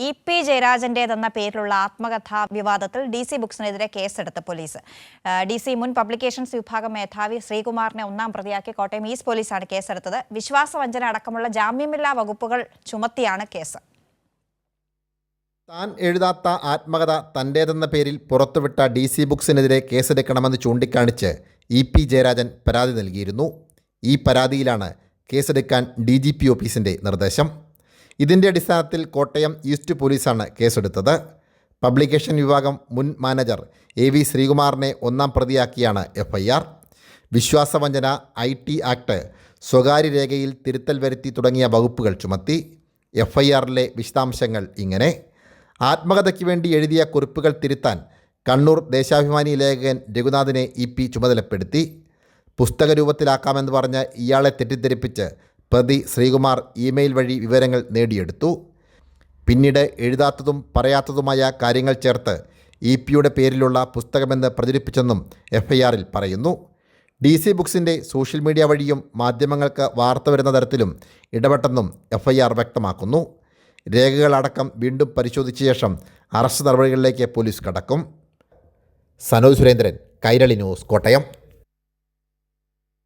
EP. ജയരാജന്റേതെന്ന പേരിലുള്ള ആത്മകഥാ വിവാദത്തിൽ DC ബുക്സിനെതിരെ കേസെടുത്ത് പോലീസ്. DC മുൻ പബ്ലിക്കേഷൻസ് വിഭാഗം മേധാവി ശ്രീകുമാറിനെ ഒന്നാം പ്രതിയാക്കി കോട്ടയം ഈസ്റ്റ് പോലീസാണ് കേസെടുത്തത്. വിശ്വാസവഞ്ചന അടക്കമുള്ള ജാമ്യമില്ലാ വകുപ്പുകൾ ചുമത്തിയാണ് കേസ്. താൻ എഴുതാത്ത ആത്മകഥ തൻ്റേതെന്ന പേരിൽ പുറത്തുവിട്ട DC ബുക്സിനെതിരെ കേസെടുക്കണമെന്ന് ചൂണ്ടിക്കാണിച്ച് ഇ.പി. ജയരാജൻ പരാതി നൽകിയിരുന്നു. ഈ പരാതിയിലാണ് കേസെടുക്കാൻ DGP ഓഫീസിൻ്റെ നിർദ്ദേശം. ഇതിൻ്റെ അടിസ്ഥാനത്തിൽ കോട്ടയം ഈസ്റ്റ് പോലീസാണ് കേസെടുത്തത്. പബ്ലിക്കേഷൻ വിഭാഗം മുൻ മാനേജർ AV ശ്രീകുമാറിനെ ഒന്നാം പ്രതിയാക്കിയാണ് FIR. വിശ്വാസവഞ്ചന, IT ആക്ട്, സ്വകാര്യ രേഖയിൽ തിരുത്തൽ വരുത്തി തുടങ്ങിയ വകുപ്പുകൾ ചുമത്തി. FIRലെ വിശദാംശങ്ങൾ ഇങ്ങനെ: ആത്മകഥയ്ക്ക് വേണ്ടി എഴുതിയ കുറിപ്പുകൾ തിരുത്താൻ കണ്ണൂർ ദേശാഭിമാനി ലേഖകൻ രഘുനാഥിനെ EP ചുമതലപ്പെടുത്തി. പുസ്തക രൂപത്തിലാക്കാമെന്ന് പറഞ്ഞ് ഇയാളെ തെറ്റിദ്ധരിപ്പിച്ച് പ്രതി ശ്രീകുമാർ ഇമെയിൽ വഴി വിവരങ്ങൾ നേടിയെടുത്തു. പിന്നീട് എഴുതാത്തതും പറയാത്തതുമായ കാര്യങ്ങൾ ചേർത്ത് EP-യുടെ പേരിലുള്ള പുസ്തകമെന്ന് പ്രചരിപ്പിച്ചെന്നും FIR-ൽ പറയുന്നു. DC ബുക്സിൻ്റെ സോഷ്യൽ മീഡിയ വഴിയും മാധ്യമങ്ങൾക്ക് വാർത്ത വരുന്ന തരത്തിലും ഇടപെട്ടെന്നും FIR വ്യക്തമാക്കുന്നു. രേഖകളടക്കം വീണ്ടും പരിശോധിച്ച ശേഷം അറസ്റ്റ് നടപടികളിലേക്ക് പോലീസ് കടക്കും. സനോജ് സുരേന്ദ്രൻ, കൈരളി ന്യൂസ്, കോട്ടയം.